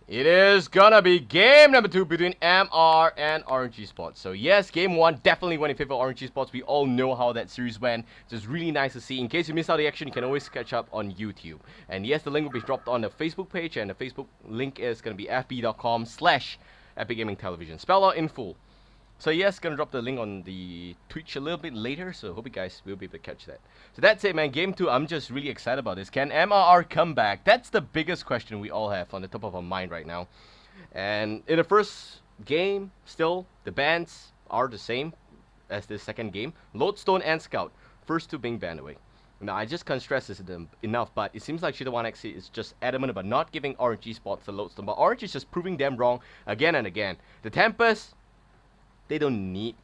It is gonna be game number 2 between MR and Orange Esports. So yes, game 1 definitely went in favor of Orange Esports. We all know how that series went. So it's really nice to see. In case you missed out the action, you can always catch up on YouTube. And yes, the link will be dropped on the Facebook page, and the Facebook link is gonna be fb.com/Epic Gaming Television. Spell out in full. So yes, gonna drop the link on the Twitch a little bit later, so hope you guys will be able to catch that. So that's it, man. Game 2, I'm just really excited about this. Can MRR come back? That's the biggest question we all have on the top of our mind right now. And in the first game, still, the bans are the same as the second game. Lodestone and Scout, first two being banned away. Now, I just can't stress this enough, but it seems like Shida1XC is just adamant about not giving Orange Esports the Lodestone. But Orange is just proving them wrong again and again. The Tempest, they don't need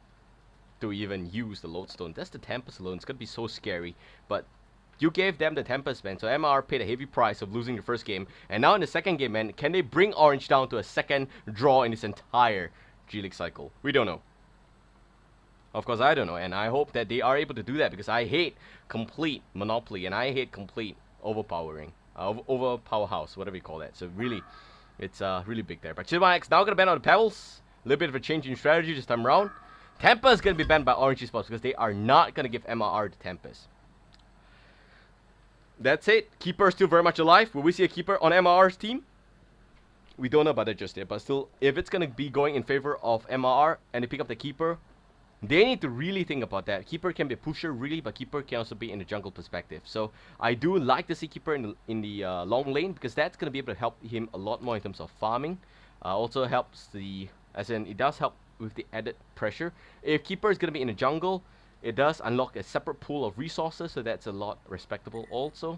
to even use the Lodestone. That's the Tempest alone. It's gonna be so scary. But you gave them the Tempest, man. So MR paid a heavy price of losing the first game. And now in the second game, man, can they bring Orange down to a second draw in this entire G-League cycle? We don't know. Of course, I don't know. And I hope that they are able to do that, because I hate complete monopoly. And I hate complete overpowering. Overpowerhouse, whatever you call that. So really, it's really big there. But Shida1X now gonna ban out the Pebbles. A little bit of a change in strategy this time around. Tempest is going to be banned by Orange Esports because they are not going to give MRR to Tempest. That's it. Keeper is still very much alive. Will we see a Keeper on MRR's team? We don't know about that just yet. But still, if it's going to be going in favor of MRR and they pick up the Keeper, they need to really think about that. Keeper can be a pusher, really, but Keeper can also be in the jungle perspective. So I do like to see Keeper in the long lane, because that's going to be able to help him a lot more in terms of farming. Also helps the... As in, it does help with the added pressure. If Keeper is going to be in the jungle, it does unlock a separate pool of resources, so that's a lot respectable also.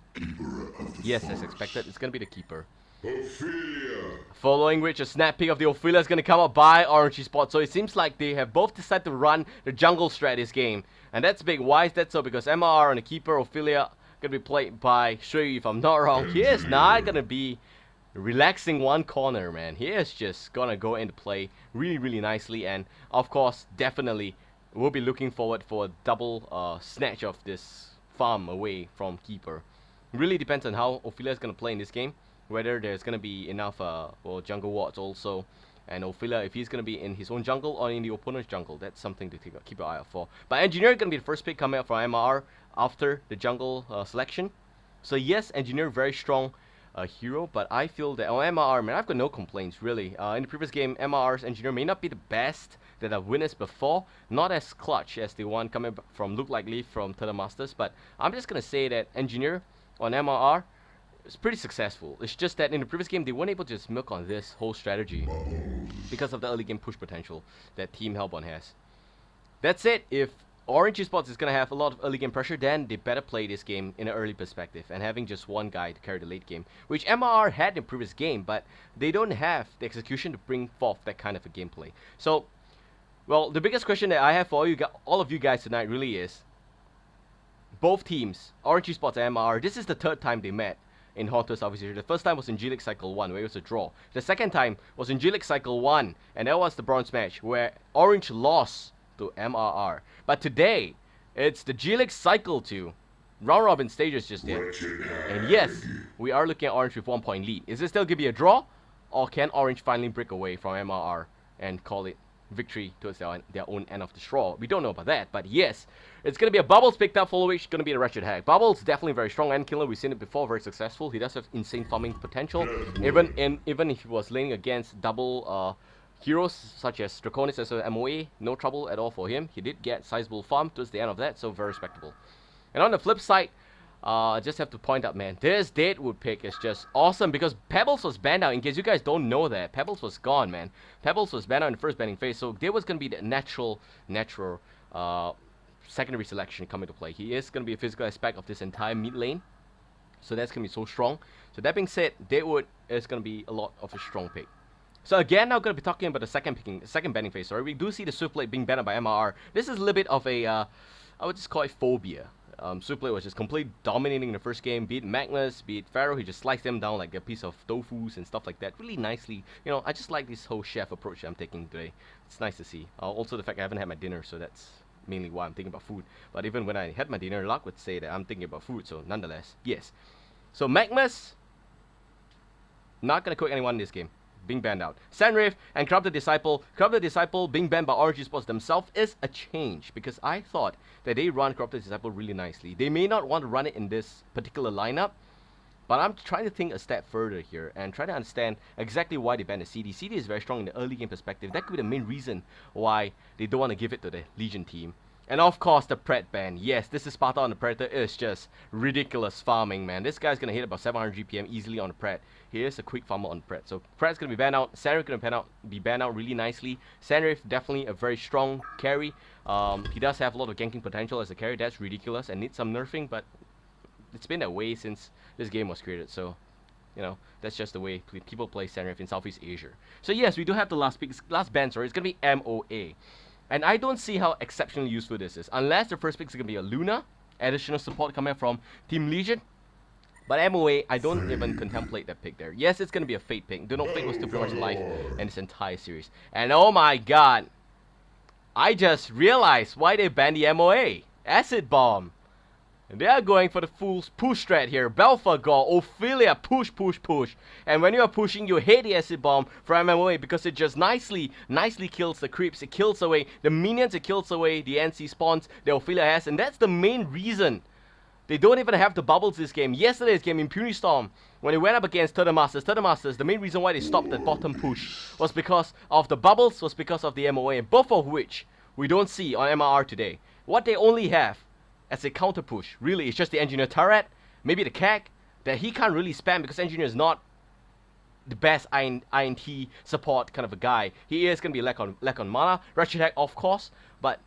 Yes, as expected, it's going to be the Keeper. Ophelia. Following which, a snap pick of the Ophelia is going to come up by Orange Esports. So it seems like they have both decided to run the jungle strat this game. And that's big. Why is that so? Because MR and the Keeper, Ophelia, going to be played by Shui, if I'm not wrong. He is not going to be relaxing one corner, man. He is just gonna go into play really nicely, and of course, definitely we'll be looking forward for a double snatch of this farm away from Keeper. Really depends on how Ophelia is gonna play in this game, whether there's gonna be enough jungle wards also, and Ophelia, if he's gonna be in his own jungle or in the opponent's jungle. That's something to keep an eye out for. But Engineer is gonna be the first pick coming out from MR after the jungle selection. So yes, Engineer very strong hero, but I feel that on MRR, man, I've got no complaints really. In the previous game, MRR's Engineer may not be the best that I've witnessed before, not as clutch as the one coming from Look Like Leaf from Turtle Masters, but I'm just gonna say that Engineer on MRR is pretty successful. It's just that in the previous game, they weren't able to just milk on this whole strategy because of the early game push potential that Team Hellborn has. That's it. If Orange Esports is going to have a lot of early game pressure, then they better play this game in an early perspective and having just one guy to carry the late game, which MRR had in the previous game, but they don't have the execution to bring forth that kind of a gameplay. So, well, the biggest question that I have for all of you guys tonight really is, both teams, Orange Esports and MRR, this is the third time they met in HoNTourSEA. The first time was in G-League Cycle 1, where it was a draw. The second time was in G-League Cycle 1, and that was the bronze match, where Orange lost to MRR. But today, it's the G-League Cycle 2. Round Robin stages just there. And yes, we are looking at Orange with 1 point lead. Is it still going to be a draw? Or can Orange finally break away from MRR and call it victory towards their own end of the straw? We don't know about that. But yes, it's going to be a Bubbles picked up, following which is going to be a Wretched Hag. Bubbles definitely very strong end killer. We've seen it before, very successful. He does have insane farming potential. Even if he was laning against double heroes such as Draconis as a MOA, no trouble at all for him. He did get sizable farm towards the end of that, so very respectable. And on the flip side, I just have to point out, man, this Deadwood pick is just awesome, because Pebbles was banned out. In case you guys don't know that, Pebbles was gone, man. Pebbles was banned out in the first banning phase, so there was going to be the natural secondary selection coming to play. He is going to be a physical aspect of this entire mid lane, so that's going to be so strong. So that being said, Deadwood is going to be a lot of a strong pick. So again, now going to be talking about the second banning phase. Sorry, we do see the Swiftblade being banned by MRR. This is a little bit of a, I would just call it phobia. Swiftblade was just completely dominating in the first game. Be it Magnus, be it Pharaoh, he just sliced them down like a piece of tofus and stuff like that. Really nicely. You know, I just like this whole chef approach that I'm taking today. It's nice to see. Also the fact I haven't had my dinner, so that's mainly why I'm thinking about food. But even when I had my dinner, Luck would say that I'm thinking about food. So nonetheless, yes. So Magnus, not going to cook anyone in this game. being banned out. Sanrif and Corrupted Disciple being banned by ORGE Esports themselves is a change, because I thought that they run Corrupted Disciple really nicely. They may not want to run it in this particular lineup, but I'm trying to think a step further here and try to understand exactly why they banned the CD. CD is very strong in the early game perspective. That could be the main reason why they don't want to give it to the Legion team. And of course, the Pred ban. Yes, this is Sparta on the Predator is just ridiculous farming, man. This guy's going to hit about 700 GPM easily on the Pred. He is a quick farmer on Pred. So Pred's going to be banned out. Sanrif going to be banned out really nicely. Sanrif, definitely a very strong carry. He does have a lot of ganking potential as a carry. That's ridiculous and needs some nerfing, but it's been that way since this game was created. So, you know, that's just the way people play Sanrif in Southeast Asia. So yes, we do have the last ban, sorry. It's going to be MOA. And I don't see how exceptionally useful this is, unless the first pick is going to be a Luna, additional support coming from Team Legion. But MOA, I don't even contemplate that pick there. Yes, it's going to be a Fate pick. Do not Fate was still pretty much alive in this entire series. And oh my god, I just realized why they banned the MOA. Acid Bomb. They are going for the full push strat here. Belphegor, Ophelia, push. And when you are pushing, you hate the Acid Bomb from MOA because it just nicely kills the creeps. It kills away the minions, it kills away the NC spawns that Ophelia has. And that's the main reason they don't even have the bubbles this game. Yesterday's game, Impunity Storm, when they went up against Turtle Masters, the main reason why they stopped the bottom push was because of the bubbles, was because of the MOA, both of which we don't see on MRR today. What they only have as a counter push, really, it's just the Engineer turret, maybe the CAC, that he can't really spam because Engineer is not the best INT support kind of a guy. He is going to be lack on mana, Ratchet Hack of course, but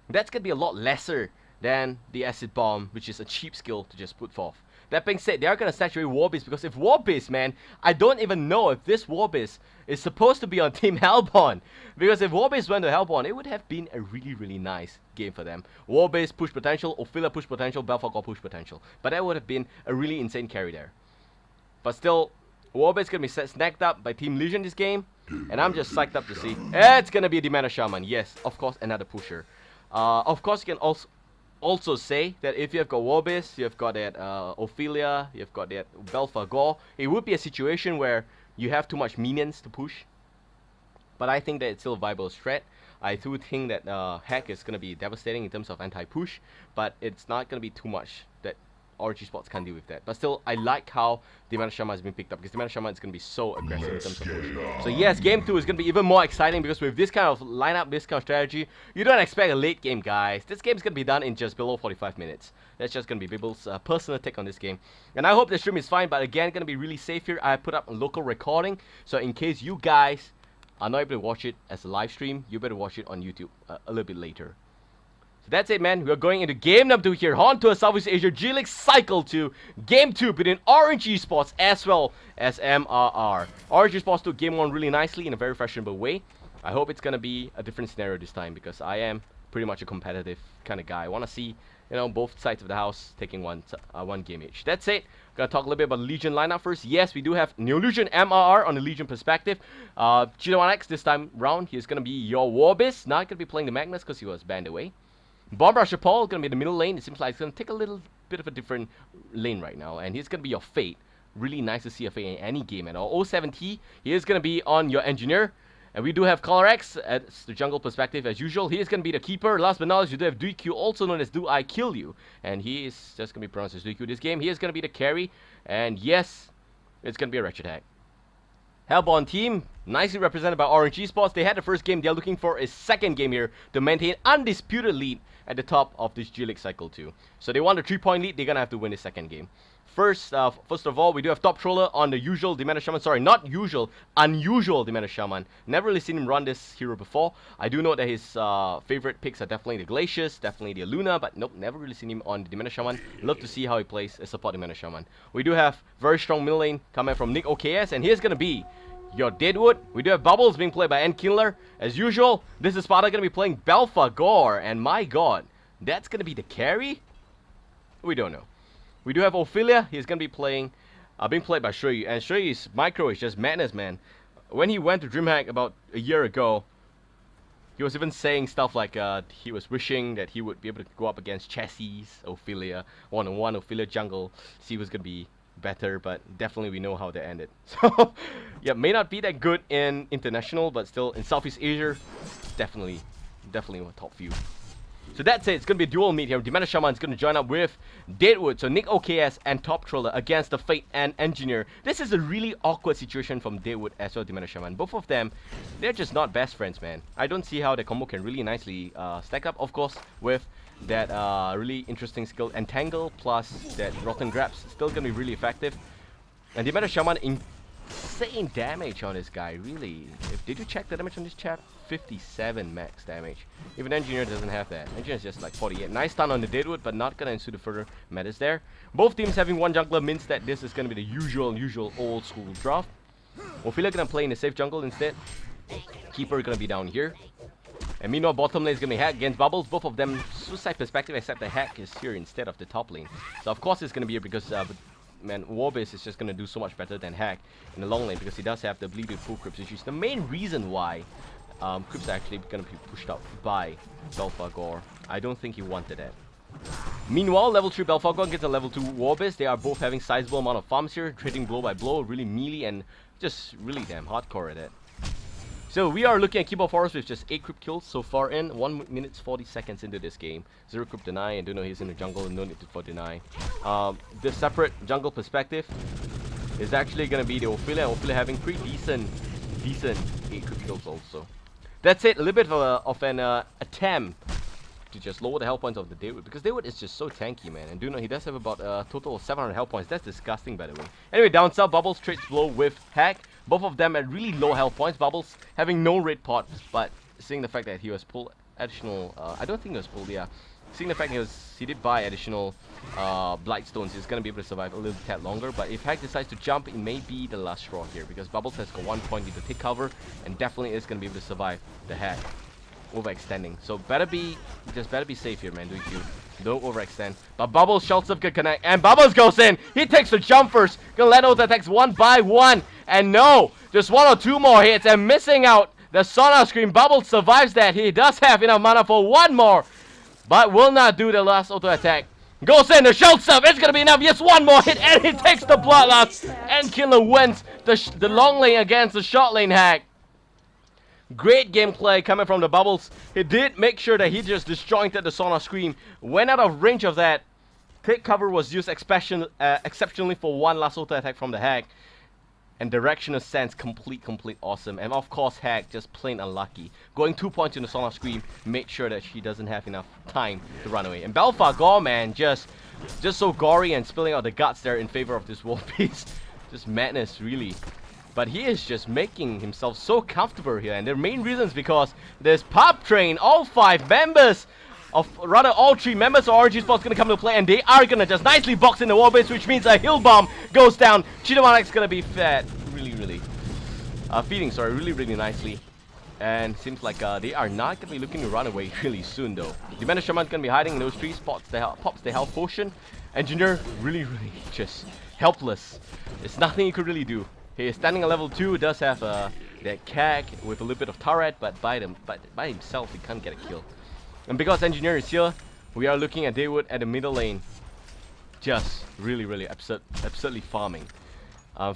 that's going to be a lot lesser than the Acid Bomb, which is a cheap skill to just put forth. That being said, they are going to saturate Warbeast, because if Warbeast, man, I don't even know if this Warbeast is supposed to be on Team Hellborn. Because if Warbeast went to Hellborn, it would have been a really nice game for them. Warbeast push potential, Ophelia push potential, Belphegor push potential. But that would have been a really insane carry there. But still, Warbeast going to be snagged up by Team Legion this game. And I'm just psyched up to see. It's going to be a Demanda Shaman. Yes, of course, another pusher. Of course, you can also say that if you have got Warbeast, you've got that Ophelia, you've got that Belphegor, it would be a situation where you have too much minions to push. But I think that it's still a viable strat. I do think that Hack is going to be devastating in terms of anti-push, but it's not going to be too much that ORGE Esports can't deal with that. But still, I like how Demanda Shaman has been picked up, because Demanda Shaman is going to be so aggressive in terms of push. So yes, game 2 is going to be even more exciting, because with this kind of lineup, this kind of strategy, you don't expect a late game, guys. This game is going to be done in just below 45 minutes. That's just going to be Bible's personal take on this game. And I hope the stream is fine, but again, going to be really safe here. I put up a local recording, so in case you guys are not able to watch it as a live stream, you better watch it on YouTube a little bit later. So that's it, man. We're going into game number 2 here. HoNTour Southeast Asia G-League Cycle 2. Game 2 between ORGE Esports as well as MRR. ORGE Esports took game 1 really nicely in a very fashionable way. I hope it's going to be a different scenario this time, because I am pretty much a competitive kind of guy. I want to see, you know, both sides of the house taking one game each. That's it. Gonna talk a little bit about the Legion lineup first. Yes, we do have New Legion MRR on the Legion perspective. G1X this time round, he's gonna be your Warbeast. Not gonna be playing the Magnus because he was banned away. Bomb Rusher Paul gonna be the middle lane. It seems like it's gonna take a little bit of a different lane right now, and he's gonna be your Fate. Really nice to see a Fate in any game at all. 07T, he is gonna be on your Engineer. And we do have ColorX at the jungle perspective as usual. He is going to be the keeper. Last but not least, you do have DQ, also known as Do I Kill You. And he is just going to be pronounced as DQ this game. He is going to be the carry. And yes, it's going to be a Wretched Hack. Hellborn team, nicely represented by ORGE Esports. They had the first game. They're looking for a second game here to maintain undisputed lead at the top of this G-League Cycle 2. So they want a 3-point lead. They're going to have to win the second game. First of all, we do have Top Troller on the usual Demanda Shaman. Sorry, not usual, unusual Demanda Shaman. Never really seen him run this hero before. I do know that his favorite picks are definitely the Glaciers, definitely the Luna, but nope, never really seen him on the Demanda Shaman. Love to see how he plays as support Demanda Shaman. We do have very strong middle lane coming from Nick OKS, and here's going to be your Deadwood. We do have Bubbles being played by N-Killer. As usual, this is Sparta going to be playing Belphegor, and my god, that's going to be the carry? We don't know. We do have Ophelia. He's going to be playing, being played by Shui. And Shui's micro is just madness, man. When he went to DreamHack about a year ago, he was even saying stuff like he was wishing that he would be able to go up against Chassis, Ophelia, one-on-one Ophelia jungle, see who's going to be better, but definitely we know how they ended. So, yeah, may not be that good in international, but still in Southeast Asia, definitely a top few. So that's it. It's going to be a dual meet here. Demanda Shaman is going to join up with Deadwood. So Nick OKS and Top Troller against the Fate and Engineer. This is a really awkward situation from Deadwood as well, Demanda Shaman. Both of them, they're just not best friends, man. I don't see how the combo can really nicely stack up. Of course, with that really interesting skill Entangle plus that Rotten Grabs, still going to be really effective. And Demanda Shaman, insane damage on this guy, really. Did you check the damage on this chap? 57 max damage. Even Engineer doesn't have that. Engineer is just like 48. Nice stun on the Deadwood, but not gonna ensue the further matters there. Both teams having one jungler means that this is gonna be the usual old school draft. Ophelia gonna play in the safe jungle instead. Keeper gonna be down here. And meanwhile, bottom lane is gonna be Hack against Bubbles. Both of them suicide perspective, except the Hack is here instead of the top lane. So of course it's gonna be here because man, Warbase is just gonna do so much better than Hack in the long lane because he does have the ability to pull creeps, which is the main reason why creeps are actually gonna be pushed up by Belphegor. I don't think he wanted that. Meanwhile, level 3 Belphegor gets a level 2 Warbase. They are both having sizable amount of farms here, trading blow by blow, really melee and just really damn hardcore at it. So we are looking at Keyboard Forest with just 8 creep kills so far in 1 minute 40 seconds into this game. 0 creep deny, and do know he's in the jungle, no need for deny. The separate jungle perspective is actually gonna be the Ophelia. Ophelia having pretty decent 8 creep kills also. That's it, a little bit of an attempt to just lower the health points of the Deadwood, because Deadwood is just so tanky, man. And do know he does have about a total of 700 health points. That's disgusting, by the way. Anyway, down south, Bubbles trades blow with Hack. Both of them at really low health points. Bubbles having no red pot, but seeing the fact that he was pulled additional, I don't think he was pulled, yeah. Seeing the fact he did buy additional Blightstones, he's gonna be able to survive a little tad longer. But if Hack decides to jump, it may be the last straw here, because Bubbles has got 1 point to take cover, and definitely is gonna be able to survive the Hack overextending. So better be safe here, man. Don't overextend. But Bubbles shouts up good connect, and Bubbles goes in. He takes the jump first. Gonna let out the attacks 1 by 1, and no, just 1 or 2 more hits, and missing out the Sonar Scream. Bubbles survives that. He does have enough mana for 1 more, but will not do the last auto attack. Goes in, the shouts up. It's gonna be enough. Yes, 1 more hit, and he takes the Bloodlust, and Killer wins the long lane against the short lane Hack. Great gameplay coming from the Bubbles. He did make sure that he just disjointed the Sonar Scream. Went out of range of that. Take cover was used exceptionally for 1 last auto attack from the Hack. And Directional Sense, complete awesome. And of course, Hack just plain unlucky. Going 2 points in the Sonar Scream, made sure that she doesn't have enough time to run away. And Belphegor, man, just so gory and spilling out the guts there in favor of this world piece. Just madness, really. But he is just making himself so comfortable here, and the main reason is because there's Pop Train, all 5 members all 3 members of ORGE Sports gonna come to play, and they are gonna just nicely box in the warbase, which means a hill bomb goes down. Cheetahmanak's gonna be fed really nicely. And seems like they are not gonna be looking to run away really soon though. Demanda Shaman's gonna be hiding in those trees, pops the health potion. Engineer really just helpless. There's nothing he could really do. He is standing at level 2, does have that CAG with a little bit of turret, but by himself he can't get a kill. And because Engineer is here, we are looking at Deadwood at the middle lane. Just really absurdly farming.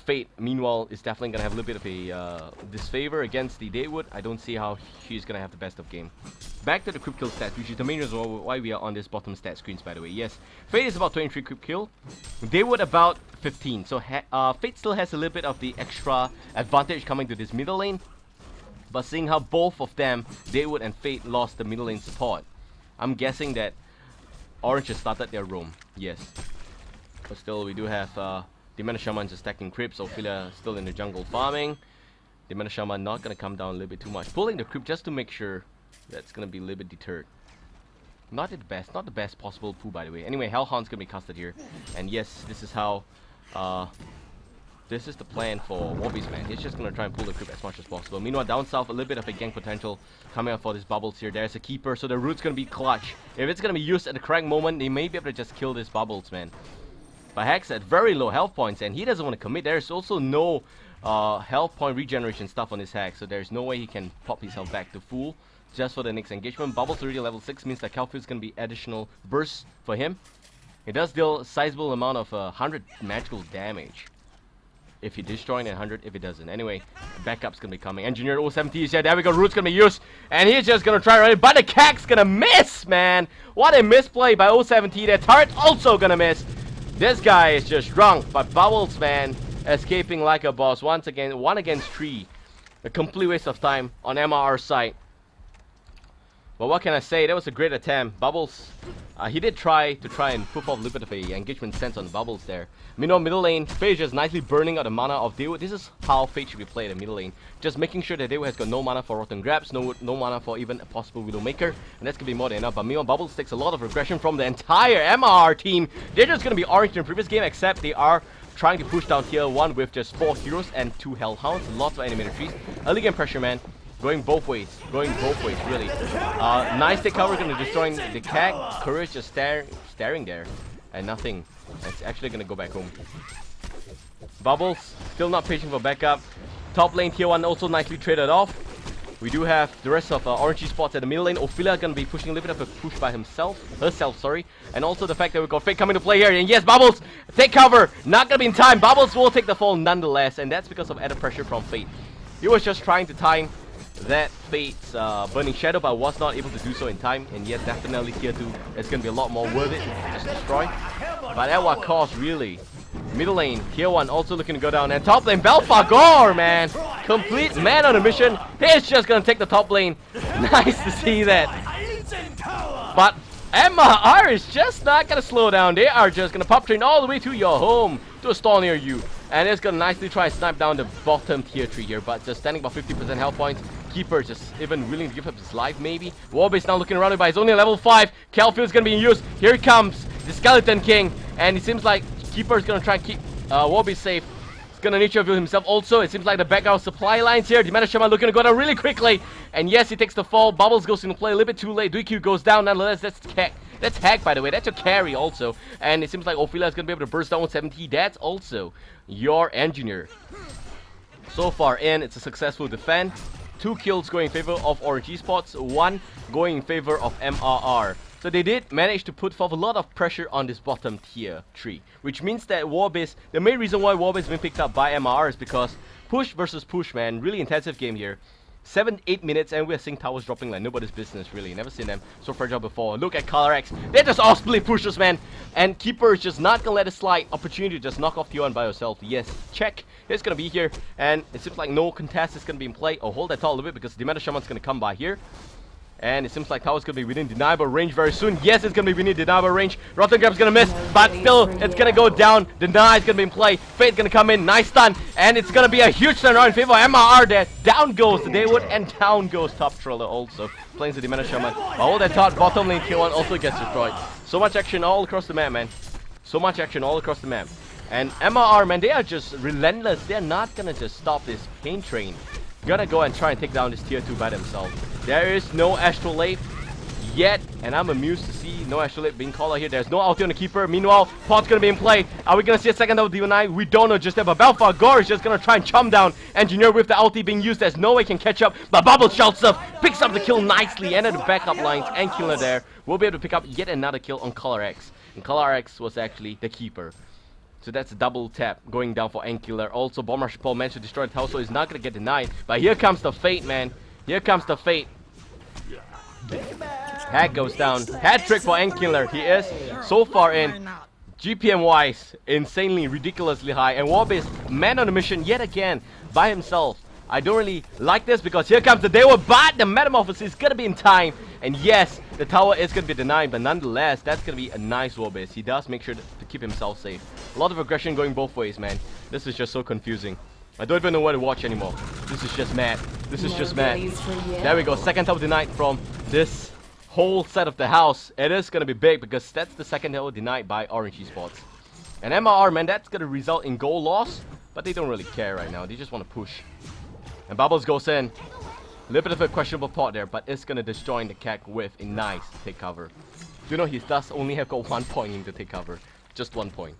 Fate, meanwhile, is definitely going to have a little bit of a disfavor against the Deadwood. I don't see how she's going to have the best of game. Back to the creep kill stats, which is the main reason why we are on this bottom stat screens, by the way. Yes, Fate is about 23 creep kill. Deadwood about 15. So Fate still has a little bit of the extra advantage coming to this middle lane. But seeing how both of them, Deadwood and Fate, lost the middle lane support, I'm guessing that Orange has started their roam. Yes. But still, we do have Demanda Shaman just stacking creeps. Ophelia still in the jungle farming. Demanda Shaman not going to come down a little bit too much. Pulling the creep just to make sure that's going to be a little bit deterred. Not the best possible pull, by the way. Anyway, HoN's going to be casted here. And yes, this is how... this is the plan for Warbeast, man. He's just going to try and pull the creep as much as possible. Meanwhile, down south, a little bit of a gank potential coming up for this Bubbles here. There's a keeper, so the root's going to be clutch. If it's going to be used at the correct moment, they may be able to just kill this Bubbles, man. But Hack's at very low health points, and he doesn't want to commit. There's also no health point regeneration stuff on this Hack, so there's no way he can pop his health back to full just for the next engagement. Bubbles already level 6 means that Calfield's going to be additional burst for him. It does deal a sizable amount of 100 magical damage. If he destroys, and 100 if he doesn't. Anyway, backup's gonna be coming. Engineer 070 is here. There we go. Root's gonna be used. And he's just gonna try running. But the Cac's gonna miss, man. What a misplay by 070. Their turret also gonna miss. This guy is just drunk. But Bubbles, man, escaping like a boss. Once again, 1 against 3. A complete waste of time on MRR side. But what can I say? That was a great attempt. Bubbles, he did try and put off a little bit of a engagement sense on Bubbles there. Meanwhile, middle lane, Fate is just nicely burning out the mana of Daewood. This is how Fate should be played in middle lane. Just making sure that Daewood has got no mana for Rotten Grabs, no mana for even a possible Widowmaker, and that's gonna be more than enough. But meanwhile, Bubbles takes a lot of regression from the entire MRR team. They're just gonna be orange in the previous game, except they are trying to push down tier 1 with just 4 heroes and 2 Hellhounds. Lots of animated trees. Early game pressure, man. Going both ways, really. Nice take cover, gonna destroy the Cac. Courage just staring there, and nothing. It's actually gonna go back home. Bubbles, still not patient for backup. Top lane tier 1 also nicely traded off. We do have the rest of Orange Spots at the middle lane. Ophelia gonna be pushing a little bit of a push by herself, sorry. And also the fact that we got Fate coming to play here. And yes, Bubbles, take cover. Not gonna be in time. Bubbles will take the fall nonetheless, and that's because of added pressure from Fate. He was just trying to time that Fate's Burning Shadow, but was not able to do so in time. And yes, definitely tier 2 is going to be a lot more worth it to just destroy. But at what cost, really? Middle lane, tier 1 also looking to go down. And top lane, Belfagor, man! Complete man on a mission. He's just going to take the top lane. Nice to see that. But MRR is just not going to slow down. They are just going to pop train all the way to your home, to a stall near you. And it's going to nicely try and snipe down the bottom tier 3 here. But just standing about 50% health points. Keeper just even willing to give up his life, maybe. Warbase now looking around it, but he's only level 5. Calfield's gonna be in use. Here he comes, the Skeleton King. And it seems like Keeper is gonna try and keep Warbase safe. He's gonna nature view himself also. It seems like the background supply lines here. Dimana Shaman looking to go down really quickly. And yes, he takes the fall. Bubbles goes into play a little bit too late. Duikyu goes down nonetheless. That's Hack, by the way. That's your carry also. And it seems like Ophelia is gonna be able to burst down with 70. That's also your Engineer. So far in, it's a successful defend. 2 kills going in favor of Orange Spots, 1 going in favor of MRR. So they did manage to put forth a lot of pressure on this bottom tier 3, which means that Warbase, the main reason why Warbase has been picked up by MRR is because push versus push, man. Really intensive game here. 7-8 minutes and we're seeing towers dropping like nobody's business, really. Never seen them so fragile before. Look at ColorX. They're just all split pushers, man. And Keeper is just not gonna let it slide. Opportunity to just knock off T1 by yourself. Yes, check. It's gonna be here. And it seems like no contest is gonna be in play. Oh, hold that tall a little bit because Dimana Shaman's gonna come by here. And it seems like tower's gonna be within deniable range very soon. Yes, it's gonna be within deniable range. Rotten Grab's gonna miss, but still, it's gonna go down. Deny is gonna be in play. Fate's gonna come in, nice stun, and it's gonna be a huge turnaround in favor of MRR there. Down goes the Daewood, and down goes Top Troller also. Playing the Dimana Shaman. But all that thought, bottom lane tier 1 also gets destroyed. So much action all across the map, man. So much action all across the map. And MRR, man, they are just relentless. They're not gonna just stop this pain train. Gonna go and try and take down this tier 2 by themselves. There is no Astrolabe yet, and I'm amused to see no Astrolabe being called out here. There's no ulti on the Keeper. Meanwhile, Pod's gonna be in play. Are we gonna see a second double D9? We don't know just yet, but Belfagor is just gonna try and chum down Engineer with the ulti being used. There's no way can catch up, but Bubble shouts up, picks up the kill nicely, and at the backup lines and killer there. We'll be able to pick up yet another kill on ColorX. And ColorX was actually the Keeper. So that's a double tap going down for Ankiller. Also, Bomb Rush Paul managed to destroy the tower, so he's not going to get denied. But here comes the Fate, man. Here comes the Fate. Hack goes down. Hat trick for Ankiller. He is so far in. GPM-wise, insanely, ridiculously high. And Warbase, man on a mission yet again by himself. I don't really like this because here comes the Daewood, but the Metamorphosis is going to be in time. And yes, the tower is going to be denied, but nonetheless, that's going to be a nice Warbase. He does make sure to keep himself safe. A lot of aggression going both ways, man. This is just so confusing. I don't even know what to watch anymore. This is just mad. This is just mad. There we go, second tower denied from this whole set of the house. It is going to be big because that's the second tower denied by Orange Spots. And MRR, man, that's going to result in goal loss, but they don't really care right now. They just want to push. And Bubbles goes in. A little bit of a questionable pot there, but it's gonna destroy the Cac with a nice take cover. You know, he does only have got 1 point in the take cover. Just 1 point.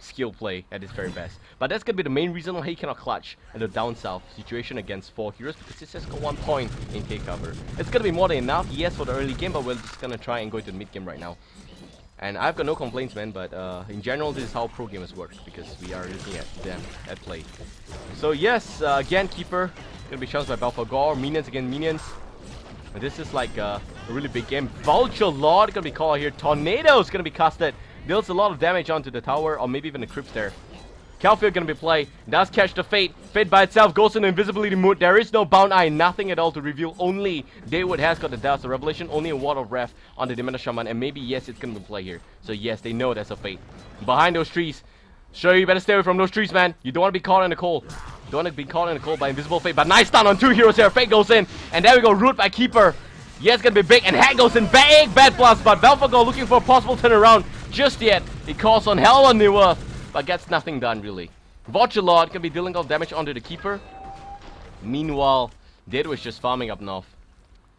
Skill play at its very best. But that's gonna be the main reason why he cannot clutch in the down south situation against 4 heroes, because he's just got 1 point in take cover. It's gonna be more than enough, yes, for the early game, but we're just gonna try and go into the mid game right now. And I've got no complaints, man, but in general, this is how pro gamers work, because we are looking at them at play. So yes, again, Keeper, gonna be challenged by Balfagor, minions against minions. And this is like a really big game. Vulture Lord gonna be called here. Tornado's gonna be casted. Deals a lot of damage onto the tower, or maybe even the crypts there. Calfield gonna be played. Does catch the Fate. Fate by itself goes in invisibility mode. There is no bound eye, nothing at all to reveal. Only Daywood has got the Dust of Revelation. Only a Ward of Wrath on the Dementor Shaman. And maybe, yes, it's gonna be played here. So yes, they know there's a Fate. Behind those trees. Sure, you better stay away from those trees, man. You don't want to be caught in the cold. You don't want to be caught in the cold by Invisible Fate. But nice stun on 2 heroes here. Fate goes in. And there we go. Root by Keeper. Yeah, it's gonna be big. And Hack goes in. Big bad blast. But Belfagor looking for a possible turnaround. Just yet. He calls on Hell on New Earth. But gets nothing done, really. Vulture Lord can be dealing all damage onto the Keeper. Meanwhile, Dead was just farming up north.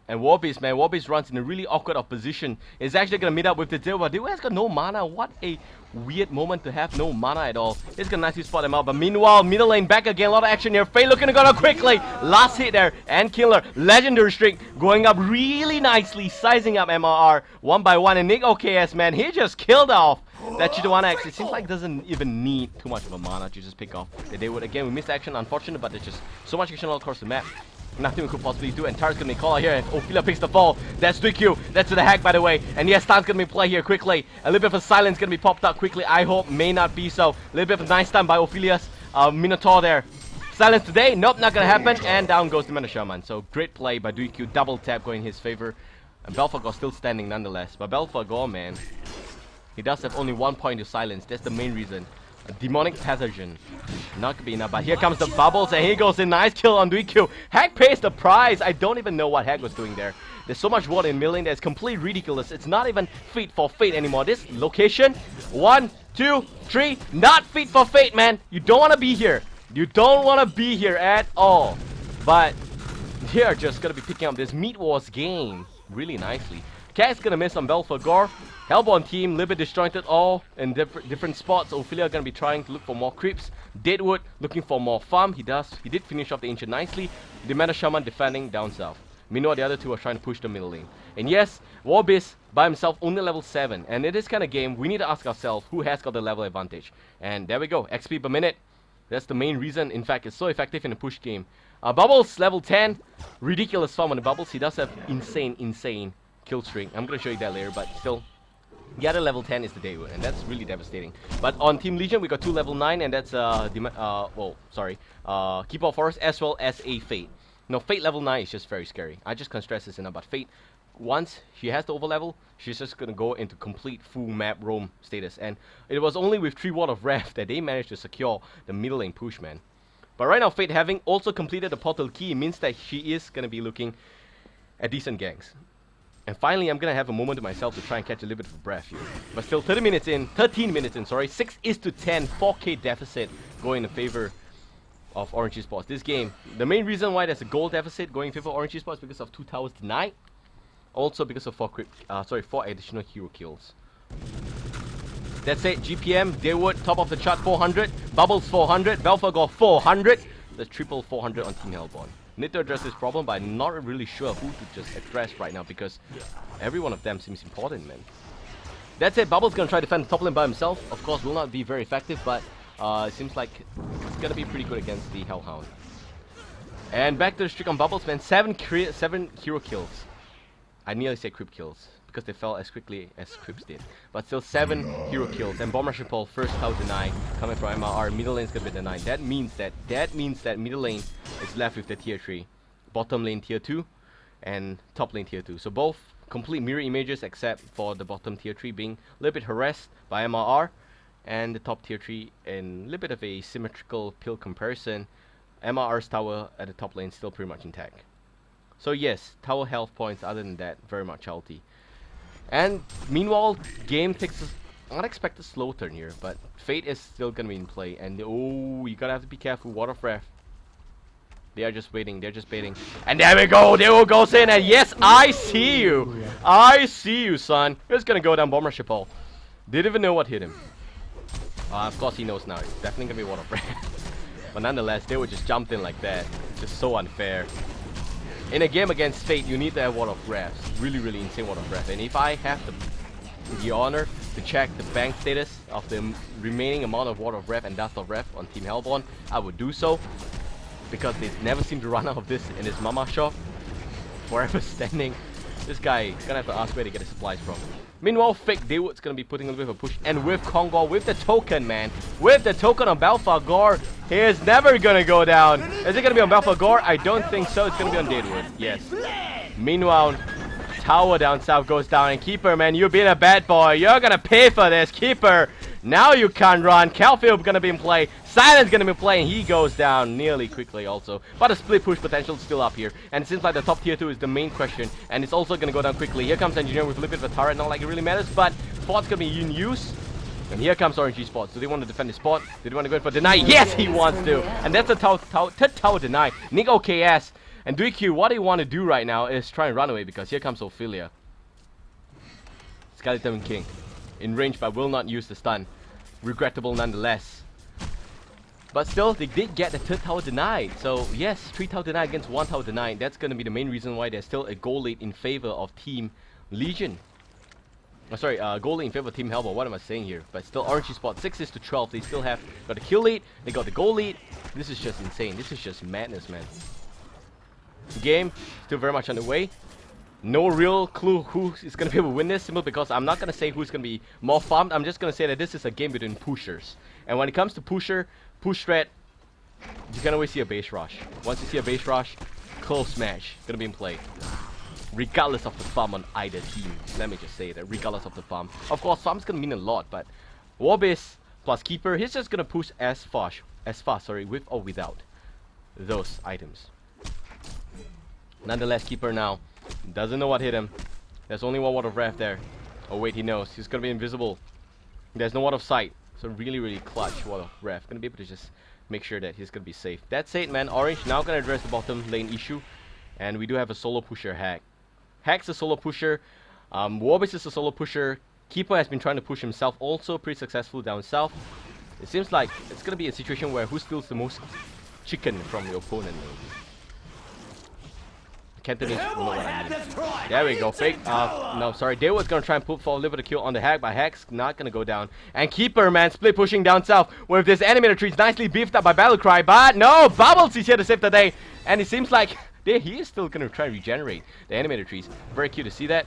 And Warbeast, man, Warbeast runs in a really awkward opposition. Is actually gonna meet up with the Dew, but Dew has got no mana. What a weird moment to have no mana at all. It's gonna nicely spot them out. But meanwhile, middle lane back again. A lot of action here. Faye looking to go down quickly. Last hit there. And Killer. Legendary streak going up really nicely. Sizing up MRR 1 by 1. And Nick OKS, man, he just killed off that Chihuahua X. It seems like doesn't even need too much of a mana to just pick off the Daywood. Again, we missed action, unfortunate, but there's just so much action all across the map. Nothing we could possibly do, and Tara's gonna be called here. If Ophelia picks the fall, that's 3Q. That's to the Hack, by the way. And yes, Stan's gonna be played here quickly. A little bit of a silence gonna be popped up quickly. I hope may not be so. A little bit of a nice stun by Ophelia's Minotaur there. Silence today? Nope, not gonna happen. And down goes the Dementor Shaman. So great play by 3Q. Double tap going in his favor. And Belfagor still standing nonetheless. But Belfagor, man, he does have only 1 point to silence. That's the main reason. A demonic pathogen. Not gonna be enough, but here comes the bubbles and he goes in. Nice kill on 3Q. Hack pays the price. I don't even know what Hack was doing there. There's so much water in milling that's completely ridiculous. It's not even Feat for Fate anymore. This location, 1, 2, 3, not Feat for Fate, man. You don't want to be here. You don't want to be here at all. But they're just gonna be picking up this Meat Wars game really nicely. Cat's gonna miss on Belfagor. Hellborn team, little bit disjointed all in different spots. Ophelia gonna be trying to look for more creeps. Deadwood looking for more farm. He did finish off the Ancient nicely. Dementor Shaman defending down south. Meanwhile, the other two are trying to push the middle lane. And yes, Warbeast by himself only level 7. And in this kind of game, we need to ask ourselves who has got the level advantage. And there we go, XP per minute. That's the main reason. In fact, it's so effective in a push game. Bubbles level 10. Ridiculous farm on the Bubbles. He does have insane kill streak. I'm gonna show you that later, but still. The other level 10 is the Daywood, and that's really devastating. But on Team Legion, we got 2 level 9, and that's Keeper of Forest as well as a Fate. No, Fate level 9 is just very scary. I just can't stress this enough, but Fate, once she has the overlevel, she's just gonna go into complete full map roam status. And it was only with 3 Ward of Wrath that they managed to secure the middle lane push, man. But right now, Fate having also completed the portal key means that she is gonna be looking at decent ganks. And finally, I'm gonna have a moment to myself to try and catch a little bit of a breath here. But still, 13 minutes in, 6:10, 4K deficit going in favor of Orange Esports. This game, the main reason why there's a goal deficit going in favor of Orange Esports is because of 2 towers denied. Also because of 4 additional hero kills. That's it, GPM, Daywood, top of the chart, 400. Bubbles, 400. Belfagor, 400. The triple 400 on Team Hellborn. Need to address this problem, but I'm not really sure who to just address right now because every one of them seems important, man. That's it. Bubbles gonna try to defend the top lane by himself. Of course, will not be very effective, but it seems like it's gonna be pretty good against the Hellhound. And back to the streak on Bubbles, man. 7 hero kills. I nearly said creep kills because they fell as quickly as creeps did. But still 7 hero kills. And Bomb Rushing Pole, first tower denied, coming from MRR. Middle lane's gonna be denied. That means that middle lane is left with the tier 3. Bottom lane tier 2 and top lane tier 2. So both complete mirror images except for the bottom tier 3 being a little bit harassed by MRR. And the top tier 3 in a little bit of a symmetrical pill comparison. MRR's tower at the top lane still pretty much intact. So yes, tower health points other than that, very much healthy. And meanwhile, game takes an unexpected slow turn here, but Fate is still gonna be in play. And oh, you gotta have to be careful. Ward of Wrath. They are just waiting. They're just baiting. And there we go. Daewoo goes in, and yes, I see you. I see you, son. He's gonna go down Bomber Shipple. Didn't even know what hit him. Of course he knows now. It's definitely gonna be Ward of Wrath. But nonetheless, they were just jumped in like that. Just so unfair. In a game against Fate, you need to have Ward of Wrath. Really insane Ward of Wrath. And if I have the honor to check the bank status of the remaining amount of Ward of Wrath and Dust of Wrath on Team Hellborn, I would do so. Because they never seem to run out of this in his mama shop. Forever standing. This guy is gonna have to ask where to get his supplies from. Meanwhile, fake Daywood's gonna be putting a little bit of a push. And with Kongor, with the token, man. With the token on Balfour Gore, he is never gonna go down. Is it gonna be on Balfour Gore? I don't think so. It's gonna be on Daywood. Yes. Meanwhile, tower down south goes down. And Keeper, man, you've been a bad boy. You're gonna pay for this, Keeper. Now you can't run. Calfield gonna be in play. Silence gonna be in play, and he goes down nearly quickly also. But a split push potential still up here. And it seems like the top tier 2 is the main question. And it's also gonna go down quickly. Here comes Engineer with a little bit of a turret. Not like it really matters, but Fort's gonna be in use. And here comes Orange Esports. Do they want to defend the spot? Do they want to go in for deny? Yes, he wants to. And that's a tower deny. Nick OKS. And DQ, what they want to do right now is try and run away, because here comes Ophelia. Skeleton King. In range, but will not use the stun. Regrettable nonetheless. But still, they did get the third tower denied. So yes, 3 tower denied against 1 tower denied. That's going to be the main reason why there's still a goal lead in favor of Team Legion. Oh, sorry, goal lead in favor of Team Hellborn. What am I saying here? But still, Orange Spot 6-12. They still have got the kill lead. They got the goal lead. This is just insane. This is just madness, man. Game still very much underway. No real clue who is going to be able to win this, simply because I'm not going to say who's going to be more farmed. I'm just going to say that this is a game between pushers. And when it comes to push strat, you can always see a base rush. Once you see a base rush, close match going to be in play. Regardless of the farm on either team. Let me just say that, regardless of the farm. Of course, farm's going to mean a lot, but War Base plus Keeper, he's just going to push as fast, with or without those items. Nonetheless, Keeper now doesn't know what hit him. There's only 1 Ward of Wrath there. Oh wait, he knows. He's gonna be invisible. There's no Ward of Sight. So really clutch Ward of Wrath. Gonna be able to just make sure that he's gonna be safe. That's it, man. Orange now gonna address the bottom lane issue. And we do have a solo pusher, Hack. Hack's a solo pusher. Warbis is a solo pusher. Keeper has been trying to push himself, also pretty successful down south. It seems like it's gonna be a situation where who steals the most chicken from the opponent. Cantonese will know what I mean. There we go, fake. No, sorry. Daywood's gonna try and put for a little bit of kill on the Hack, but Hack's not gonna go down. And Keeper, man, split pushing down south with this animator trees nicely beefed up by Battlecry. But no, Bubbles is here to save the day. And it seems like he is still gonna try and regenerate the animator trees. Very cute to see that.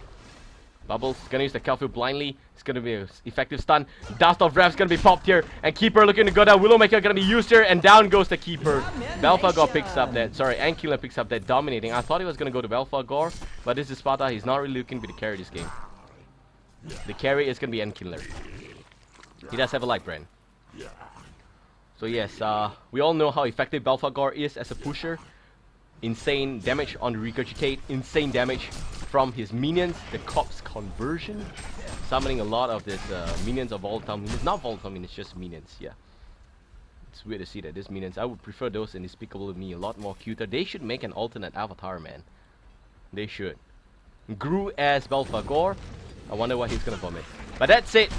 Bubbles gonna use the Calfield blindly. It's gonna be an effective stun. Dust of Wrath's gonna be popped here. And Keeper looking to go down. Willowmaker gonna be used here. And down goes the Keeper. Belfagor picks up that. Sorry, and Killer picks up that dominating. I thought he was gonna go to Belfagor. But this is Sparta. He's not really looking to carry this game. The carry is gonna be N-Killer. He does have a light brand. So yes, we all know how effective Belfagor is as a pusher. Insane damage on the Regurgitate. Insane damage from his minions, the Corpse Conversion, summoning a lot of this minions of volatile minions. Not volatile minions, just minions, yeah. It's weird to see that these minions, I would prefer those in Despicable Me, a lot more cuter. They should make an alternate avatar, man. They should. Gru as Belfagor. I wonder what he's gonna vomit. But that's it.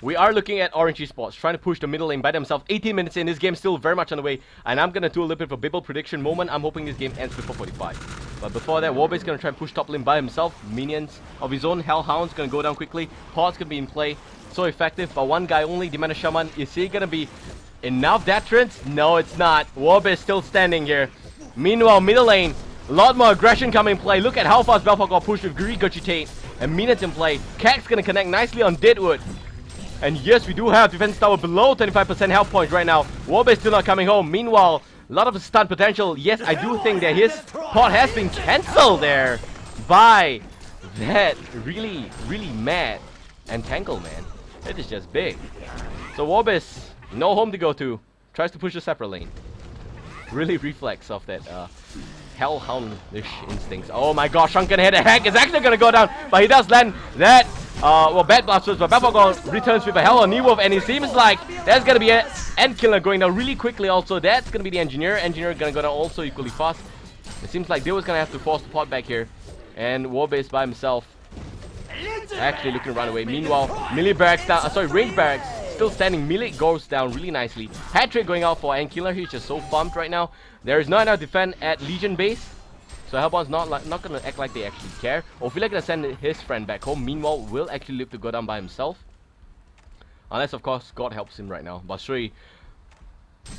We are looking at Orange Esports trying to push the middle lane by themselves. 18 minutes in, this game still very much on the way. And I'm gonna do a little bit of a Bibble prediction moment. I'm hoping this game ends before 45. But before that, Warbase is gonna try and push top lane by himself. Minions of his own. Hellhound's gonna go down quickly. Pod's gonna be in play. So effective, but one guy only. Demanda Shaman. Is he gonna be enough deterrent? No, it's not. Warbase still standing here. Meanwhile, middle lane. A lot more aggression coming in play. Look at how fast Belfagor got pushed with Regurgitate. And Minions in play. Kek's gonna connect nicely on Deadwood. And yes, we do have defense tower below 25% health points right now. Warbase still not coming home. Meanwhile, a lot of stun potential. Yes, I do think that his pot has been cancelled there by that really mad Entangle, man. It is just big. So Warbase, no home to go to. Tries to push a separate lane. Really reflex of that Hellhound-ish instincts. Oh my gosh, Shrunken Head, the Hack is actually gonna go down, but he does land that bad blasters, but Belfagor returns with a Hell on Wolf, and it seems like there's gonna be an End-Killer going down really quickly also. That's gonna be the Engineer. Engineer gonna go down also equally fast. It seems like they was gonna have to force the pot back here. And Warbase by himself actually looking to run away. Meanwhile, melee barracks down, range barracks still standing. Melee goes down really nicely. Hat-trick going out for End-Killer. He's just so pumped right now. There is not enough defend at Legion base. So Hellborn's not gonna act like they actually care. Ophelia gonna send his friend back home. Meanwhile, will actually live to go down by himself. Unless, of course, God helps him right now. But Shui,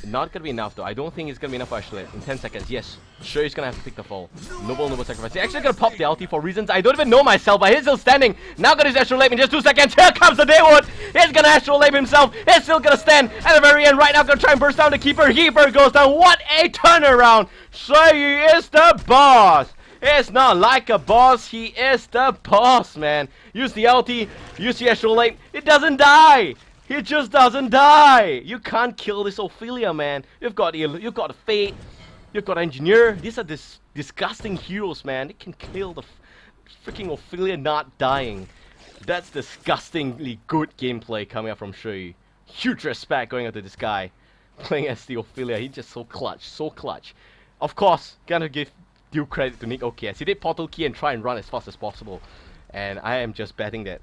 not gonna be enough though. I don't think it's gonna be enough for Astrolabe. In 10 seconds, yes. Sure, he's gonna have to pick the fall. Noble sacrifice. He's actually gonna pop the ulti for reasons I don't even know myself, but he's still standing. Now got his Astrolabe in just 2 seconds. Here comes the Daywood. He's gonna Astrolabe himself. He's still gonna stand at the very end right now. Gonna try and burst down the Keeper. Keeper goes down. What a turnaround. Shui is the boss. It's not like a boss, he is the boss, man. Use the ulti, use the Astrolabe. It doesn't die. He just doesn't die. You can't kill this Ophelia, man. You've got Fate, you've got Engineer. These are disgusting heroes, man. They can kill the freaking Ophelia not dying. That's disgustingly good gameplay coming up from Shui. Huge respect going out to this guy. Playing as the Ophelia, he's just so clutch, so clutch. Of course, gonna give due credit to Nick OKS. He did portal key and try and run as fast as possible. And I am just betting that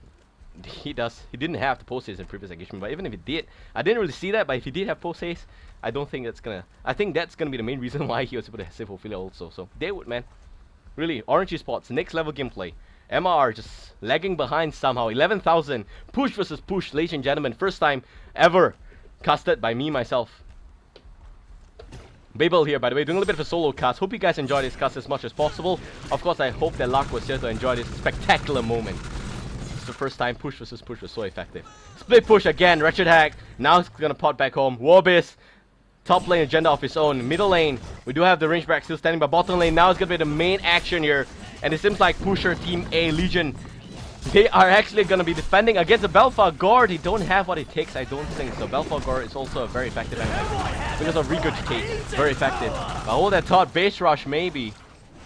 he didn't have the post haste in previous engagement, but even if he did, I didn't really see that, but if he did have post haste, I think that's gonna be the main reason why he was able to save Ophelia also. So Daywood, man, really, Orange Esports, next level gameplay. MRR just lagging behind somehow. 11,000 push versus push, ladies and gentlemen, first time ever casted by me myself. Babael here, by the way, doing a little bit of a solo cast. Hope you guys enjoy this cast as much as possible. Of course, I hope that luck was here to enjoy this spectacular moment. It's the first time push versus push was so effective. Split push again, Wretched Hack. Now he's gonna pot back home. Warbiz, top lane agenda of his own. Middle lane, we do have the range back still standing, but bottom lane now is gonna be the main action here. And it seems like Pusher Team A Legion, they are actually gonna be defending against the Belfar Gore. They don't have what it takes, I don't think so. Belfar Gore is also a very effective enemy because of Regurgitate. Very effective. But hold that thought, base rush maybe.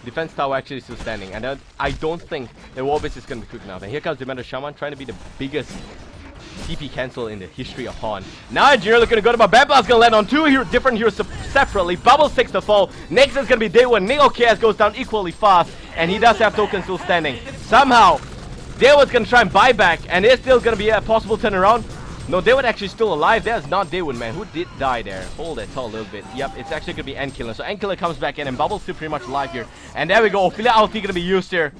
Defense tower actually still standing, and I don't think the Warbiz is going to be quick enough. And here comes Dementor Shaman trying to be the biggest TP cancel in the history of HoN. Now Engineer looking to go to, but Babael's going to land on two different heroes separately. Bubbles takes the fall. Next is going to be Daywood. Neo KS goes down equally fast, and he does have tokens still standing. Somehow, Daywood's going to try and buy back, and it's still going to be a possible turnaround. No, Daywood actually still alive. There's not Daywood, man. Who did die there? Hold that thought a little bit. Yep, it's actually going to be Endkiller. So Endkiller comes back in, and Bubble's still pretty much alive here. And there we go. Ophelia ulti going to be used here.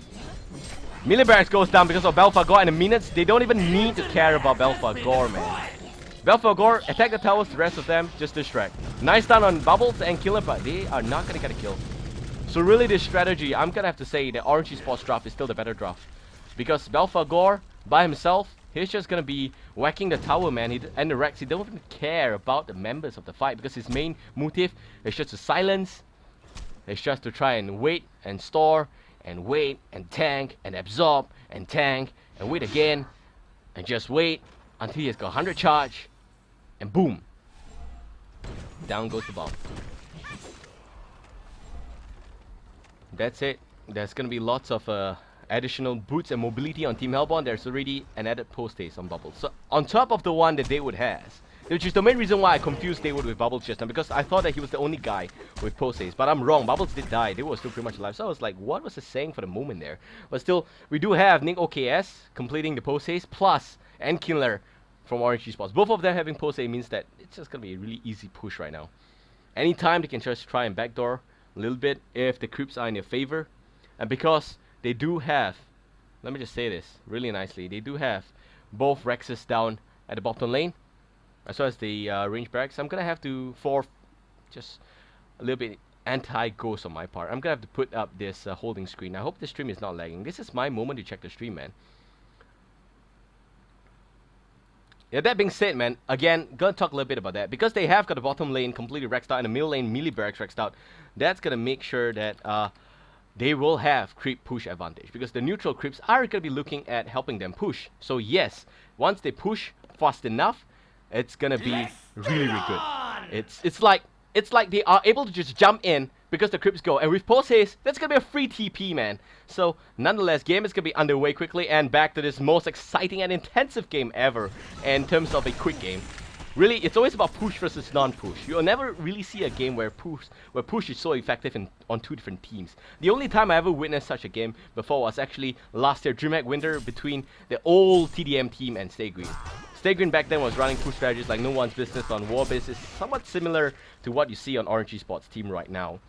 Melee Barracks goes down because of Belfar Gore. And in minutes, they don't even need to care about Belfar Gore, man. Belfar Gore, attack the towers. The rest of them, just distract. Nice stun on Bubbles and Killer, but they are not going to get a kill. So really, this strategy, I'm going to have to say the Orange Esports draft is still the better draft. Because Belfar Gore, by himself, he's just gonna be whacking the tower, man, and the Rex. He don't even care about the members of the fight because his main motive is just to silence. It's just to try and wait and store and wait and tank and absorb and tank and wait again and just wait until he has got 100 charge and boom, down goes the bomb. That's it. There's gonna be lots of additional boots and mobility on Team Hellbourne. There's already an added post haste on Bubbles. So on top of the one that Daywood has, which is the main reason why I confused Daywood with Bubbles just now, because I thought that he was the only guy with post haste. But I'm wrong. Bubbles did die. Daywood was still pretty much alive. So I was like, what was he saying for the moment there? But still, we do have Nick OKS completing the post haste plus Endkiller from Orange Esports. Both of them having post haste means that it's just gonna be a really easy push right now. Anytime they can just try and backdoor a little bit if the creeps are in their favor, and because they do have, let me just say this really nicely, they do have both Rexes down at the bottom lane, as well as the range barracks. I'm going to have to, for just a little bit anti-ghost on my part, I'm going to have to put up this holding screen. I hope the stream is not lagging. This is my moment to check the stream, man. Yeah, that being said, man, again, gonna talk a little bit about that. Because they have got the bottom lane completely rexed out and the middle lane melee barracks rexed out, that's gonna make sure that they will have creep push advantage, because the neutral creeps are going to be looking at helping them push. So yes, once they push fast enough, it's going to be really, really good. It's like they are able to just jump in because the creeps go. And with post haste, that's going to be a free TP, man. So nonetheless, game is going to be underway quickly and back to this most exciting and intensive game ever in terms of a quick game. Really, it's always about push versus non-push. You'll never really see a game where push is so effective on two different teams. The only time I ever witnessed such a game before was actually last year, DreamHack Winter, between the old TDM team and Stay Green. Stay Green back then was running push strategies like no one's business on Warbiz. It's somewhat similar to what you see on Orange Esports team right now.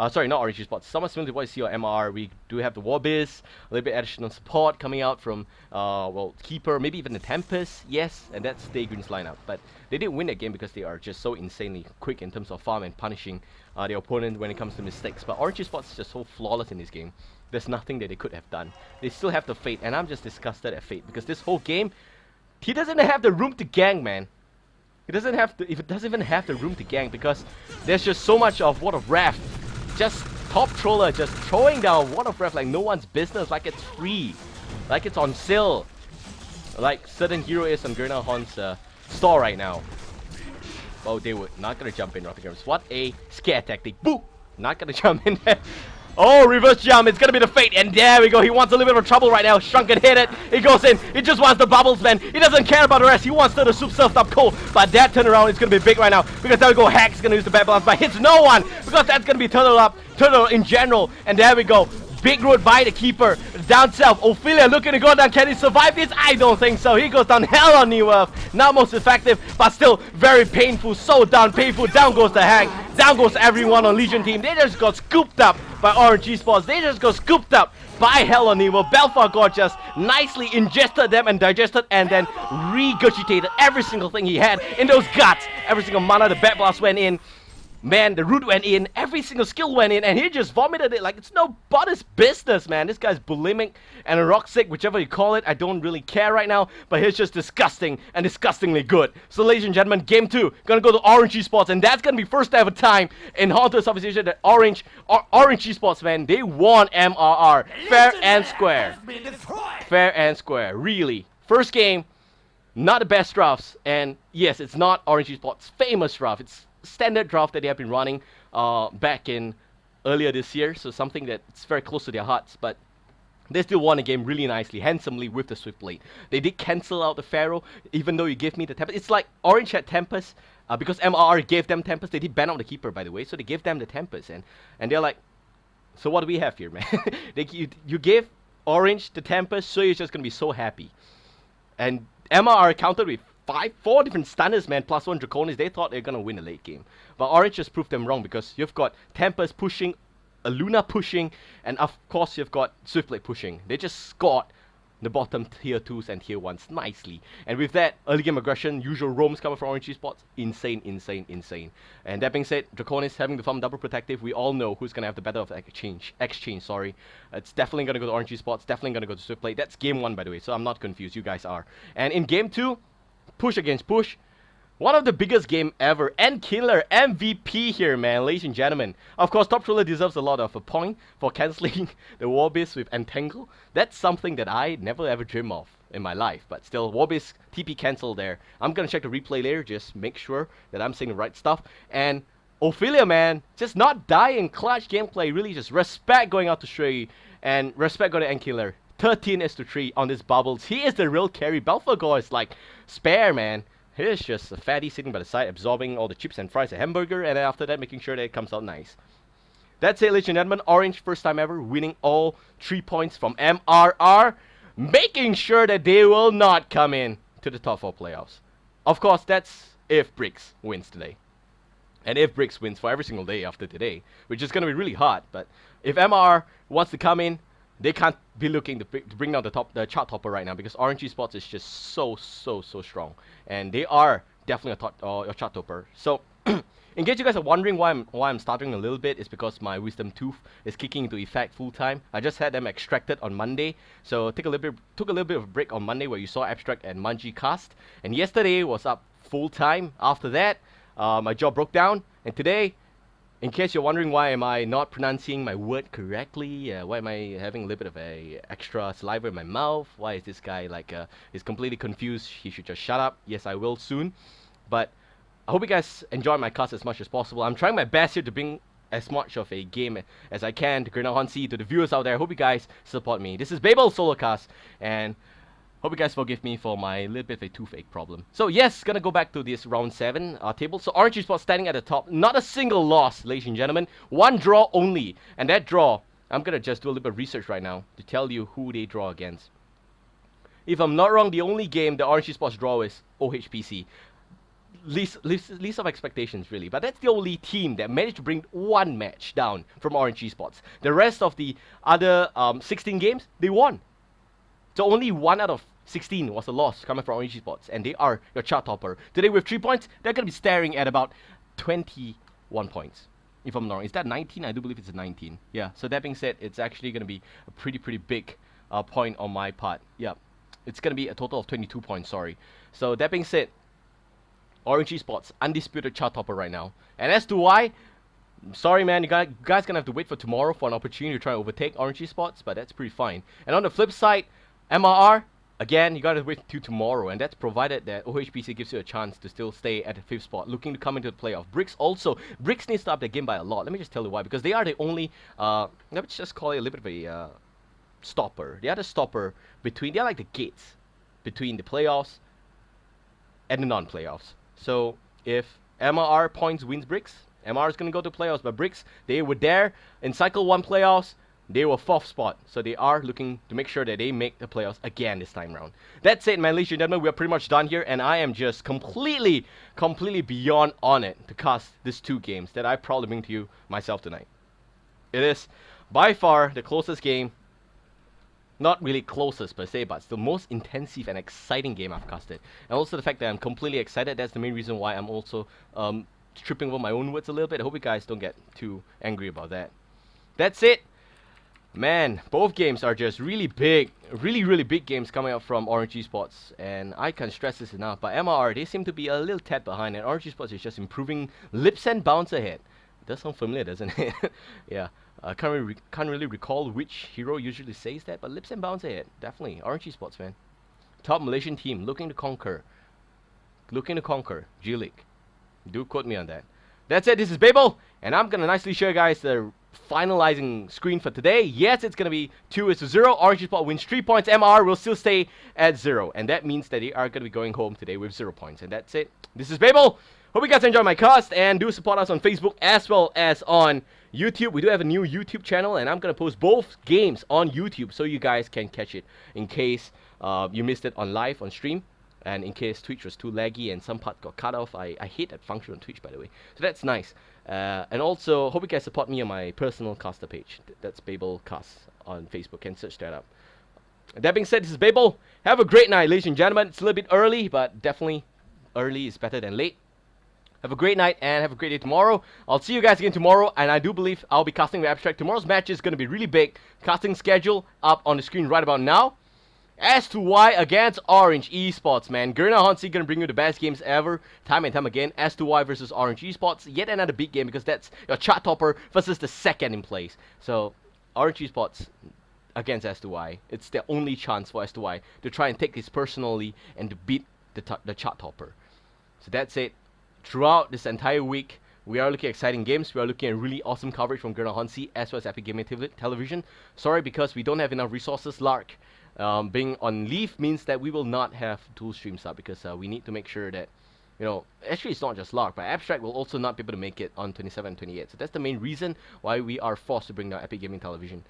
Sorry, not Orange Esports. Somewhat similar to what you see on MRR. We do have the Warbiz, a little bit additional support coming out from, well, Keeper, maybe even the Tempest. Yes, and that's Stay Green's lineup. But they didn't win that game because they are just so insanely quick in terms of farm and punishing their opponent when it comes to mistakes. But Orange Esports is just so flawless in this game. There's nothing that they could have done. They still have the Fate, and I'm just disgusted at Fate because this whole game, he doesn't have the room to gang, man. He doesn't have to, if it doesn't even have the room to gang because there's just so much of Ward of Wrath. Just top troller just throwing down Ward of Wrath like no one's business, like it's free, like it's on sale, like certain hero is on Gurna HoN's store right now. Oh, they were not gonna jump in, Rottingham. What a scare tactic. Boo! Not gonna jump in there. Oh, reverse jump. It's gonna be the Fate. And there we go. He wants a little bit of trouble right now. Shrunken hit it. He goes in. He just wants the bubbles, man. He doesn't care about the rest. He wants to soup surfed up cold. But that turnaround is gonna be big right now. Because there we go. Hack's gonna use the bad blast, but hits no one. Because that's gonna be turtle in general. And there we go. Big road by the Keeper. Down south. Ophelia looking to go down. Can he survive this? I don't think so. He goes down hell on New Earth. Not most effective, but still very painful. So down painful. Down goes the Hack. Down goes everyone on Legion team. They just got scooped up by ORGE Esports. They just got scooped up by Hell on Evil. Belfast God just nicely ingested them and digested and then regurgitated every single thing he had in those guts. Every single mana, the Bat Blast went in. Man, the root went in, every single skill went in, and he just vomited it like it's nobody's business, man. This guy's bulimic and roxic, whichever you call it. I don't really care right now, but he's just disgusting and disgustingly good. So, ladies and gentlemen, game 2, gonna go to ORGE Esports, and that's gonna be first ever time in HoNTourSEA Association that ORGE Esports, man, they won MRR. Fair and square. Fair and square, really. First game, not the best drafts, and yes, it's not ORGE Esports' famous draft. It's standard draft that they have been running back in earlier this year, so something that's very close to their hearts, but they still won the game really nicely, handsomely with the Swiftblade. They did cancel out the Pharaoh, even though you gave me the Tempest. It's like Orange had Tempest, because MRR gave them Tempest. They did ban out the Keeper, by the way, so they gave them the Tempest, and they're like, so what do we have here, man? you gave Orange the Tempest, so you're just gonna be so happy. And MRR countered with 4 different stunners, man, plus 1 Draconis. They thought they were gonna win the late game, but Orange just proved them wrong because you've got Tempest pushing, a Luna pushing, and of course you've got Swiftblade pushing. They just scored the bottom tier 2s and tier 1s nicely, and with that early game aggression, usual roams coming from ORGE Esports, insane. And that being said, Draconis having the farm double protective, we all know who's gonna have the better of exchange. Sorry, it's definitely gonna go to ORGE Esports, definitely gonna go to Swiftblade. That's game 1, by the way, so I'm not confused. You guys are. And in game 2. Push against push. One of the biggest game ever. And killer MVP here, man, ladies and gentlemen. Of course, Top Troller deserves a lot of a point for cancelling the Warbiz with Entangle. That's something that I never ever dream of in my life. But still, Warbiz TP cancel there. I'm gonna check the replay later, just make sure that I'm saying the right stuff. And Ophelia, man, just not dying. Clutch gameplay. Really just respect going out to Shrey. And respect going to Endkiller. 13-3 on this bubbles. He is the real carry. Belfagor is like spare, man. He is just a fatty sitting by the side, absorbing all the chips and fries, a hamburger, and then after that, making sure that it comes out nice. That's it, ladies and gentlemen. Orange, first time ever, winning all 3 points from MRR, making sure that they will not come in to the top 4 playoffs. Of course, that's if Bricks wins today. And if Bricks wins for every single day after today, which is going to be really hard. But if MRR wants to come in, they can't be looking to bring down the chart topper right now because ORGE Esports is just so strong, and they are definitely a chart topper. So, in case you guys are wondering why I'm stuttering a little bit, it's because my Wisdom Tooth is kicking into effect full time. I just had them extracted on Monday, so took a little bit of a break on Monday where you saw Abstract and Manji cast, and yesterday was up full time. After that, my jaw broke down, and today. In case you're wondering why am I not pronouncing my word correctly, why am I having a little bit of a extra saliva in my mouth, why is this guy like, is completely confused, he should just shut up. Yes, I will soon. But I hope you guys enjoy my cast as much as possible. I'm trying my best here to bring as much of a game as I can to HoNTourSEA, to the viewers out there. I hope you guys support me. This is Babael solo cast, and hope you guys forgive me for my little bit of a toothache problem. So yes, gonna go back to this round 7 table. So ORGE Esports standing at the top. Not a single loss, ladies and gentlemen. 1 draw only. And that draw, I'm gonna just do a little bit of research right now to tell you who they draw against. If I'm not wrong, the only game the ORGE Esports draw is OHPC. least of expectations really. But that's the only team that managed to bring one match down from Orange Esports. The rest of the other 16 games, they won. So only 1 out of 16 was a loss coming from Orange Esports, and they are your chart topper. Today with 3 points, they're going to be staring at about 21 points. If I'm not wrong, is that 19? I do believe it's a 19. Yeah, so that being said, it's actually going to be a pretty big point on my part. Yeah, it's going to be a total of 22 points, sorry. So that being said, Orange Esports, undisputed chart topper right now. And as to why, sorry man, you guys going to have to wait for tomorrow for an opportunity to try and overtake Orange Esports, but that's pretty fine. And on the flip side, MRR, again, you gotta wait till tomorrow, and that's provided that OHPC gives you a chance to still stay at the 5th spot, looking to come into the playoff. Bricks also, Bricks needs to up their game by a lot. Let me just tell you why, because they are the only, let's just call it a little bit of a stopper. They are the stopper between, they're like the gates between the playoffs and the non-playoffs. So if MRR points wins Bricks, MRR is gonna go to playoffs, but Bricks, they were there in Cycle 1 playoffs. They were 4th spot, so they are looking to make sure that they make the playoffs again this time round. That's it, man, ladies and gentlemen. We are pretty much done here, and I am just completely beyond on it to cast these 2 games that I probably bring to you myself tonight. It is by far the closest game, not really closest per se, but the most intensive and exciting game I've casted. And also the fact that I'm completely excited, that's the main reason why I'm also tripping over my own words a little bit. I hope you guys don't get too angry about that. That's it. Man, both games are just really big, really big games coming up from Orange Esports, and I can't stress this enough, but MRR, they seem to be a little tad behind, and Orange Esports is just improving lips and bounds ahead. It does sound familiar, doesn't it? Yeah, I can't really recall which hero usually says that, but lips and bounds ahead, definitely. Orange Esports, man. Top Malaysian team, looking to conquer G-League. Do quote me on that. That's it, this is Babael, and I'm gonna nicely show you guys the finalizing screen for today. Yes, it's gonna be 2-0. Orange Esports wins 3 points. MR will still stay at 0, and that means that they are gonna be going home today with 0 points. And that's it. This is Babael. Hope you guys enjoy my cast, and do support us on Facebook as well as on YouTube. We do have a new YouTube channel, and I'm gonna post both games on YouTube so you guys can catch it in case you missed it on live on stream. And in case Twitch was too laggy and some part got cut off, I hate that function on Twitch, by the way. So that's nice. And also, hope you guys support me on my personal caster page. That's Babael Cast on Facebook. Can search that up. That being said, this is Babael. Have a great night, ladies and gentlemen. It's a little bit early, but definitely early is better than late. Have a great night and have a great day tomorrow. I'll see you guys again tomorrow, and I do believe I'll be casting with Abstract. Tomorrow's match is going to be really big. Casting schedule up on the screen right about now. As to why against Orange Esports, man. HoNTourSEA gonna bring you the best games ever, time and time again. As to why versus Orange Esports, yet another big game because that's your chart topper versus the second in place. So, Orange Esports against S2Y. It's the only chance for S2Y to try and take this personally and to beat the chart topper. So that's it. Throughout this entire week, we are looking at exciting games. We are looking at really awesome coverage from HoNTourSEA as well as Epic Gaming Television. Sorry because we don't have enough resources. Lark being on leave means that we will not have 2 streams up because we need to make sure that, you know, actually it's not just Lark, but Abstract will also not be able to make it on 27 and 28. So that's the main reason why we are forced to bring down Epic Gaming Television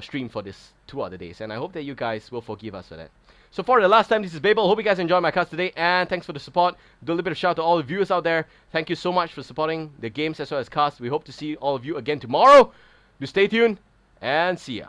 stream for this 2 other days. And I hope that you guys will forgive us for that. So for the last time, this is Babael. Hope you guys enjoyed my cast today, and thanks for the support. Do a little bit of shout out to all the viewers out there. Thank you so much for supporting the games as well as cast. We hope to see all of you again tomorrow. Do stay tuned, and see ya.